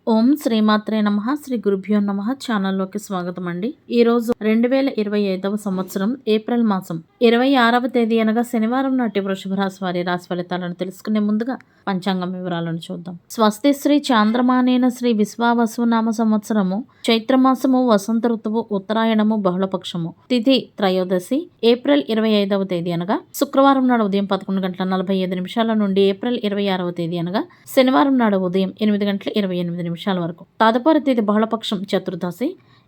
ఓం శ్రీమాత్రే నమః. శ్రీ గురుభ్యో నమః. ఛానల్లోకి స్వాగతం అండి. ఈ రోజు 2025వ సంవత్సరం ఏప్రిల్ మాసం 26వ తేదీ అనగా శనివారం నాటి వృషభ రాశి వారి రాశి ఫలితాలను తెలుసుకునే ముందుగా పంచాంగం వివరాలను చూద్దాం. స్వస్తి శ్రీ చాంద్రమానేన శ్రీ విశ్వావసు నామ సంవత్సరము చైత్రమాసము వసంత ఋతువు ఉత్తరాయణము బహుళపక్షము తిథి త్రయోదశి ఏప్రిల్ 25వ తేదీ అనగా శుక్రవారం నాడు ఉదయం 11:45 నుండి ఏప్రిల్ 26వ తేదీ అనగా శనివారం నాడు ఉదయం 8:28 వరకు. తదుపరి తేదీ బహుళపక్షం చతుర్దశి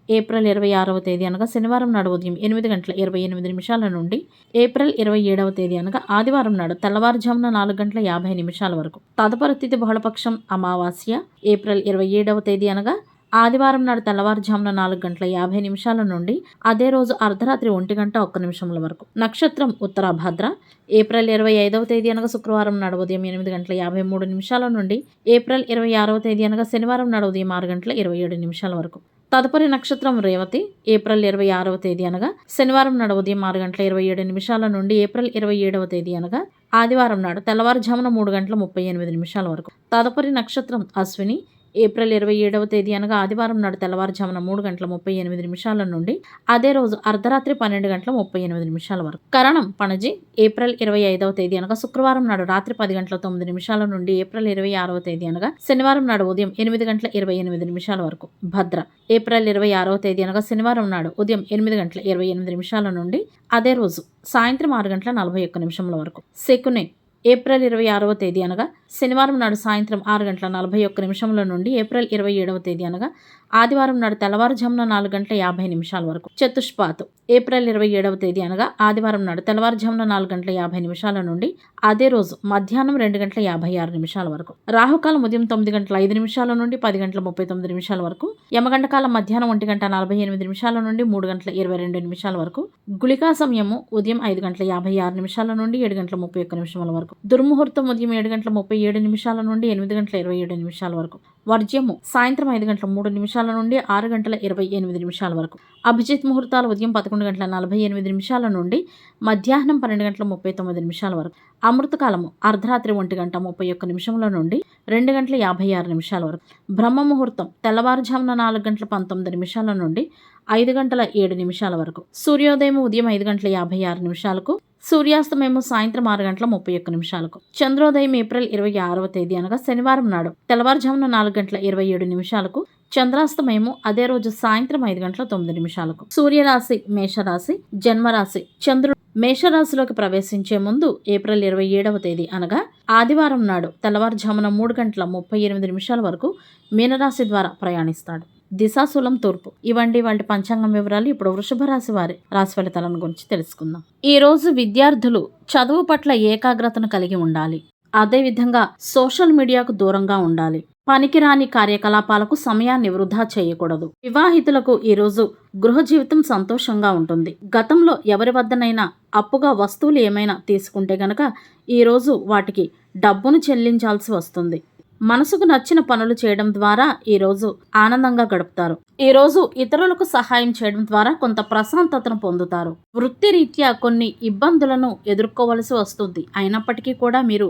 ఏప్రిల్ 26వ తేదీ అనగా శనివారం నాడు ఉదయం 8:28 నుండి ఏప్రిల్ 27వ తేదీ అనగా ఆదివారం నాడు తెల్లవారుజామున 4:50 వరకు. తదుపరి తిథి బహుళపక్షం అమావాస్య ఏప్రిల్ 27వ తేదీ అనగా ఆదివారం నాడు తెల్లవారుజామున 4:50 నుండి అదే రోజు అర్ధరాత్రి 1:01 వరకు. నక్షత్రం ఉత్తరాభాద్ర ఏప్రిల్ 25వ తేదీ అనగా శుక్రవారం నాడు ఉదయం 8:53 నుండి ఏప్రిల్ 26వ తేదీ అనగా శనివారం నాడు ఉదయం 6:27 వరకు. తదుపరి నక్షత్రం రేవతి ఏప్రిల్ 26వ తేదీ అనగా శనివారం నాడు ఉదయం 6:27 నుండి ఏప్రిల్ 27వ తేదీ అనగా ఆదివారం నాడు తెల్లవారుజామున 3:38 వరకు. తదుపరి నక్షత్రం అశ్విని ఏప్రిల్ 27వ తేదీ అనగా ఆదివారం నాడు తెల్లవారుజామున 3:38 నుండి అదే రోజు అర్ధరాత్రి 12:38 వరకు. కరణం పణజి ఏప్రిల్ 25వ తేదీ అనగా శుక్రవారం నాడు రాత్రి 10:09 నుండి ఏప్రిల్ 26వ తేదీ అనగా శనివారం నాడు ఉదయం 8:28 వరకు. భద్ర ఏప్రిల్ 26వ తేదీ అనగా శనివారం నాడు ఉదయం 8:28 నుండి అదే రోజు సాయంత్రం 6:41 వరకు. శకునే ఏప్రిల్ 26వ తేదీ అనగా శనివారం నాడు సాయంత్రం 6:41 నుండి ఏప్రిల్ 27వ తేదీ అనగా ఆదివారం నాడు తెల్లవారుజామున 4:50 వరకు. చతుష్పాత్ ఏప్రిల్ 27వ తేదీ అనగా ఆదివారం నాడు తెల్లవారుజామున 4:50 నుండి అదే రోజు మధ్యాహ్నం 2:56 వరకు. రాహుకాలం ఉదయం 9:05 నుండి 10:39 వరకు. యమగండకాలం మధ్యాహ్నం 1:48 నుండి 3:22 వరకు. గుళికా సమయము ఉదయం 5:56 నుండి 7:31 వరకు. దుర్ముహూర్తం ఉదయం 7:37 నుండి 8:27 వరకు. వర్జ్యము సాయంత్రం 5:03 నుండి 6:28 వరకు. అభిజిత్ ముహూర్తాలు ఉదయం 11:48 నుండి మధ్యాహ్నం 12:39 వరకు. అమృతకాలము అర్ధరాత్రి 1:31 నుండి 2:56 వరకు. బ్రహ్మ ముహూర్తం తెల్లవారుజామున 4:19 నుండి 5:07 వరకు. సూర్యోదయం ఉదయం 5:56 సూర్యాస్తమయము సాయంత్రం 6:31 చంద్రోదయం ఏప్రిల్ 26వ తేదీ అనగా శనివారం నాడు తెల్లవారుజామున 4:27 చంద్రాస్తమయము అదే రోజు సాయంత్రం 5:09 సూర్యరాశి మేషరాశి జన్మరాశి చంద్రుడు మేషరాశిలోకి ప్రవేశించే ముందు ఏప్రిల్ 27వ తేదీ అనగా ఆదివారం నాడు తెల్లవారుజామున 3:38 వరకు మీనరాశి ద్వారా ప్రయాణిస్తాడు. దిశాశూలం తూర్పు. ఇవండి వాటి పంచాంగం వివరాలు. ఇప్పుడు వృషభ రాశి వారి రాశి ఫలితాలను గురించి తెలుసుకుందాం. ఈ రోజు విద్యార్థులు చదువు పట్ల ఏకాగ్రతను కలిగి ఉండాలి. అదేవిధంగా సోషల్ మీడియాకు దూరంగా ఉండాలి. పనికిరాని కార్యకలాపాలకు సమయాన్ని వృధా చేయకూడదు. వివాహితులకు ఈరోజు గృహ జీవితం సంతోషంగా ఉంటుంది. గతంలో ఎవరి వద్దనైనా అప్పుగా వస్తువులు ఏమైనా తీసుకుంటే గనక ఈరోజు వాటికి డబ్బును చెల్లించాల్సి వస్తుంది. మనసుకు నచ్చిన పనులు చేయడం ద్వారా ఈరోజు ఆనందంగా గడుపుతారు. ఈరోజు ఇతరులకు సహాయం చేయడం ద్వారా కొంత ప్రశాంతతను పొందుతారు. వృత్తిరీత్యా కొన్ని ఇబ్బందులను ఎదుర్కోవలసి వస్తుంది. అయినప్పటికీ కూడా మీరు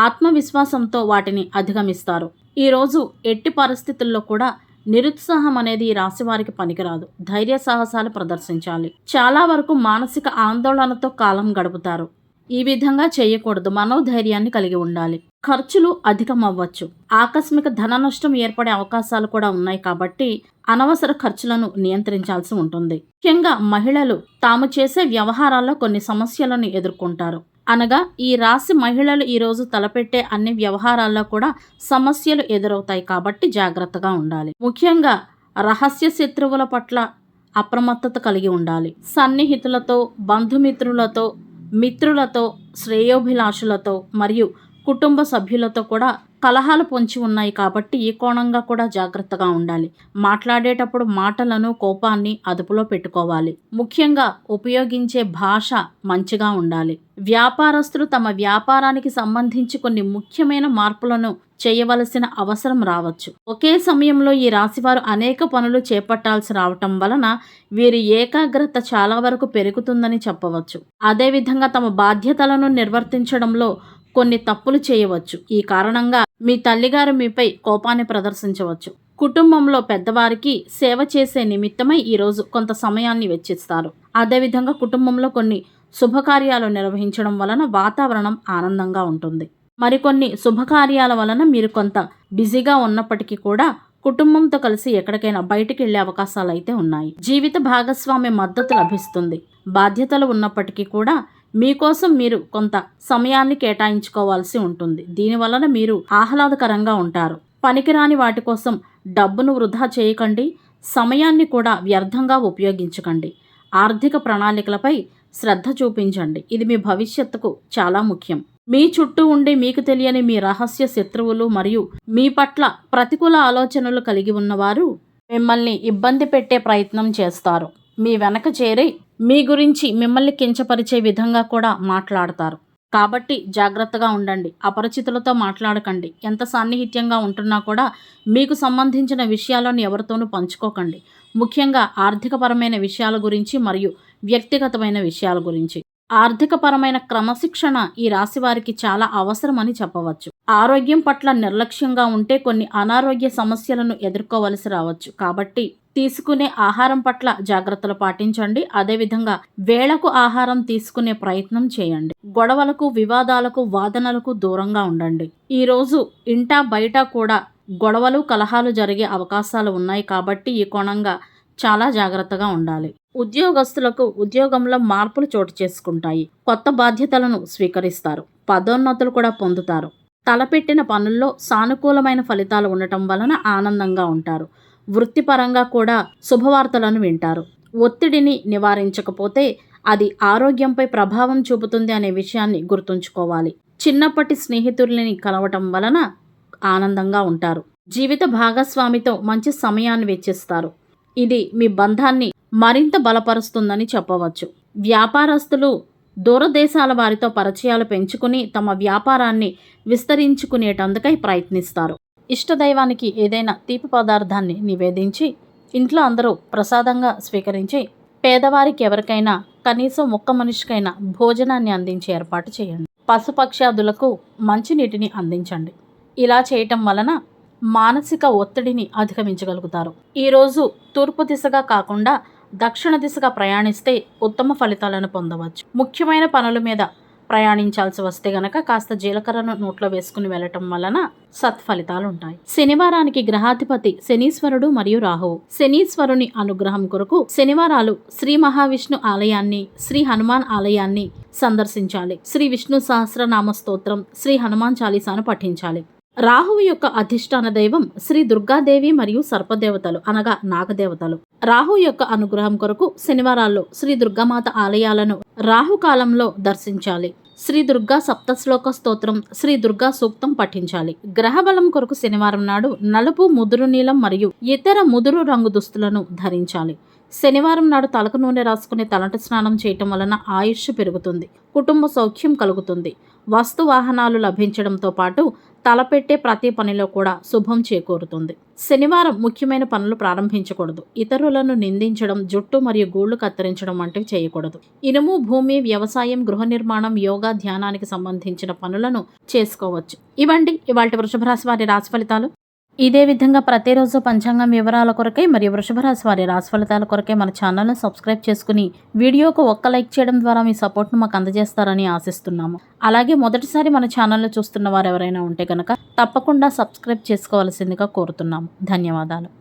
ఆత్మవిశ్వాసంతో వాటిని అధిగమిస్తారు. ఈరోజు ఎట్టి పరిస్థితుల్లో కూడా నిరుత్సాహం అనేది ఈ రాశి వారికి పనికిరాదు. ధైర్య సాహసాలు ప్రదర్శించాలి. చాలా వరకు మానసిక ఆందోళనతో కాలం గడుపుతారు. ఈ విధంగా చేయకూడదు. మనోధైర్యాన్ని కలిగి ఉండాలి. ఖర్చులు అధికమవ్వచ్చు. ఆకస్మిక ధన నష్టం ఏర్పడే అవకాశాలు కూడా ఉన్నాయి కాబట్టి అనవసర ఖర్చులను నియంత్రించాల్సి ఉంటుంది. ముఖ్యంగా మహిళలు తాము చేసే వ్యవహారాల్లో కొన్ని సమస్యలను ఎదుర్కొంటారు. అనగా ఈ రాశి మహిళలు ఈరోజు తలపెట్టే అన్ని వ్యవహారాల్లో కూడా సమస్యలు ఎదురవుతాయి కాబట్టి జాగ్రత్తగా ఉండాలి. ముఖ్యంగా రహస్య శత్రువుల పట్ల అప్రమత్తత కలిగి ఉండాలి. సన్నిహితులతో బంధుమిత్రులతో మిత్రులతో శ్రేయోభిలాషులతో మరియు కుటుంబ సభ్యులతో కూడా కలహాలు పొంచి ఉన్నాయి కాబట్టి ఈ కోణంగా కూడా జాగ్రత్తగా ఉండాలి. మాట్లాడేటప్పుడు మాటలను కోపాన్ని అదుపులో పెట్టుకోవాలి. ముఖ్యంగా ఉపయోగించే భాష మంచిగా ఉండాలి. వ్యాపారస్తులు తమ వ్యాపారానికి సంబంధించి కొన్ని ముఖ్యమైన మార్పులను చేయవలసిన అవసరం రావచ్చు. ఒకే సమయంలో ఈ రాశివారు అనేక పనులు చేపట్టాల్సి రావటం వలన వీరి ఏకాగ్రత చాలా వరకు పెరుగుతుందని చెప్పవచ్చు. అదేవిధంగా తమ బాధ్యతలను నిర్వర్తించడంలో కొన్ని తప్పులు చేయవచ్చు. ఈ కారణంగా మీ తల్లిగారు మీపై కోపాన్ని ప్రదర్శించవచ్చు. కుటుంబంలో పెద్దవారికి సేవ చేసే నిమిత్తమై ఈరోజు కొంత సమయాన్ని వెచ్చిస్తారు. అదేవిధంగా కుటుంబంలో కొన్ని శుభకార్యాలు నిర్వహించడం వలన వాతావరణం ఆనందంగా ఉంటుంది. మరికొన్ని శుభకార్యాల వలన మీరు కొంత బిజీగా ఉన్నప్పటికీ కూడా కుటుంబంతో కలిసి ఎక్కడికైనా బయటికి వెళ్లే అవకాశాలు అయితే ఉన్నాయి. జీవిత భాగస్వామి మద్దతు లభిస్తుంది. బాధ్యతలు ఉన్నప్పటికీ కూడా మీకోసం మీరు కొంత సమయాన్ని కేటాయించుకోవాల్సి ఉంటుంది. దీనివలన మీరు ఆహ్లాదకరంగా ఉంటారు. పనికిరాని వాటి కోసం డబ్బును వృధా చేయకండి. సమయాన్ని కూడా వ్యర్థంగా ఉపయోగించకండి. ఆర్థిక ప్రణాళికలపై శ్రద్ధ చూపించండి. ఇది మీ భవిష్యత్తుకు చాలా ముఖ్యం. మీ చుట్టూ ఉండి మీకు తెలియని మీ రహస్య శత్రువులు మరియు మీ పట్ల ప్రతికూల ఆలోచనలు కలిగి ఉన్నవారు మిమ్మల్ని ఇబ్బంది పెట్టే ప్రయత్నం చేస్తారు. మీ వెనక చేరి మీ గురించి మిమ్మల్ని కించపరిచే విధంగా కూడా మాట్లాడతారు. కాబట్టి జాగ్రత్తగా ఉండండి. అపరిచితులతో మాట్లాడకండి. ఎంత సాన్నిహిత్యంగా ఉంటున్నా కూడా మీకు సంబంధించిన విషయాలను ఎవరితోనూ పంచుకోకండి. ముఖ్యంగా ఆర్థికపరమైన విషయాల గురించి మరియు వ్యక్తిగతమైన విషయాల గురించి. ఆర్థికపరమైన క్రమశిక్షణ ఈ రాశి వారికి చాలా అవసరమని చెప్పవచ్చు. ఆరోగ్యం పట్ల నిర్లక్ష్యంగా ఉంటే కొన్ని అనారోగ్య సమస్యలను ఎదుర్కోవలసి రావచ్చు. కాబట్టి తీసుకునే ఆహారం పట్ల జాగ్రత్తలు పాటించండి. అదేవిధంగా వేళకు ఆహారం తీసుకునే ప్రయత్నం చేయండి. గొడవలకు, వివాదాలకు, వాదనలకు దూరంగా ఉండండి. ఈరోజు ఇంటా బయట కూడా గొడవలు, కలహాలు జరిగే అవకాశాలు ఉన్నాయి. కాబట్టి ఈ కోణంగా చాలా జాగ్రత్తగా ఉండాలి. ఉద్యోగస్తులకు ఉద్యోగంలో మార్పులు చోటు చేసుకుంటాయి. కొత్త బాధ్యతలను స్వీకరిస్తారు. పదోన్నతులు కూడా పొందుతారు. తలపెట్టిన పనుల్లో సానుకూలమైన ఫలితాలు ఉండటం వలన ఆనందంగా ఉంటారు. వృత్తిపరంగా కూడా శుభవార్తలను వింటారు. ఒత్తిడిని నివారించకపోతే అది ఆరోగ్యంపై ప్రభావం చూపుతుంది అనే విషయాన్ని గుర్తుంచుకోవాలి. చిన్నప్పటి స్నేహితులని కలవటం వలన ఆనందంగా ఉంటారు. జీవిత భాగస్వామితో మంచి సమయాన్ని వెచ్చిస్తారు. ఇది మీ బంధాన్ని మరింత బలపరుస్తుందని చెప్పవచ్చు. వ్యాపారస్తులు దూరదేశాల వారితో పరిచయాలు పెంచుకుని తమ వ్యాపారాన్ని విస్తరించుకునేటందుకై ప్రయత్నిస్తారు. ఇష్టదైవానికి ఏదైనా తీపి పదార్థాన్ని నివేదించి ఇంట్లో అందరూ ప్రసాదంగా స్వీకరించి పేదవారికి ఎవరికైనా కనీసం ఒక్క మనిషికైనా భోజనాన్ని అందించే ఏర్పాటు చేయండి. పశుపక్ష్యాదులకు మంచినీటిని అందించండి. ఇలా చేయటం వలన మానసిక ఒత్తిడిని అధిగమించగలుగుతారు. ఈరోజు తూర్పు దిశగా కాకుండా దక్షిణ దిశగా ప్రయాణిస్తే ఉత్తమ ఫలితాలను పొందవచ్చు. ముఖ్యమైన పనుల మీద ప్రయాణించాల్సి వస్తే గనక కాస్త జీలకర్రను నోట్లో వేసుకుని వెళ్ళటం వలన సత్ఫలితాలు ఉంటాయి. శనివారానికి గ్రహాధిపతి శనీశ్వరుడు మరియు రాహువు. శనీశ్వరుని అనుగ్రహం కొరకు శనివారాలు శ్రీ మహావిష్ణు ఆలయాన్ని, శ్రీ హనుమాన్ ఆలయాన్ని సందర్శించాలి. శ్రీ విష్ణు సహస్రనామ స్తోత్రం, శ్రీ హనుమాన్ చాలీసాను పఠించాలి. రాహువు యొక్క అధిష్టాన దైవం శ్రీ దుర్గాదేవి మరియు సర్పదేవతలు అనగా నాగదేవతలు. రాహు యొక్క అనుగ్రహం కొరకు శనివారాల్లో శ్రీ దుర్గామాత ఆలయాలను రాహుకాలంలో దర్శించాలి. శ్రీ దుర్గా సప్తశ్లోక స్తోత్రం, శ్రీ దుర్గా సూక్తం పఠించాలి. గ్రహబలం కొరకు శనివారం నాడు నలుపు, ముదురు నీలం మరియు ఇతర ముదురు రంగు దుస్తులను ధరించాలి. శనివారం నాడు తలకు నూనె రాసుకుని తలంటు స్నానం చేయటం వలన ఆయుష్ పెరుగుతుంది. కుటుంబ సౌఖ్యం కలుగుతుంది. వస్తు వాహనాలు లభించడంతో పాటు తలపెట్టే ప్రతి పనిలో కూడా శుభం చేకూరుతుంది. శనివారం ముఖ్యమైన పనులు ప్రారంభించకూడదు. ఇతరులను నిందించడం, జుట్టు మరియు గూళ్లు కత్తిరించడం వంటివి చేయకూడదు. ఇనుము, భూమి, వ్యవసాయం, గృహ నిర్మాణం, యోగా, ధ్యానానికి సంబంధించిన పనులను చేసుకోవచ్చు. ఇవండి ఇవాల్టి వృషభ రాశి వారి రాశి ఫలితాలు. ఇదే విధంగా ప్రతిరోజు పంచాంగం వివరాల కొరకై మరియు వృషభ రాశి వారి రాశి ఫలితాల కొరకై మన ఛానల్ను సబ్స్క్రైబ్ చేసుకుని వీడియోకు ఒక్క లైక్ చేయడం ద్వారా మీ సపోర్ట్ను మాకు అందజేస్తారని ఆశిస్తున్నాము. అలాగే మొదటిసారి మన ఛానల్ను చూస్తున్న వారు ఎవరైనా ఉంటే కనుక తప్పకుండా సబ్స్క్రైబ్ చేసుకోవాల్సిందిగా కోరుతున్నాము. ధన్యవాదాలు.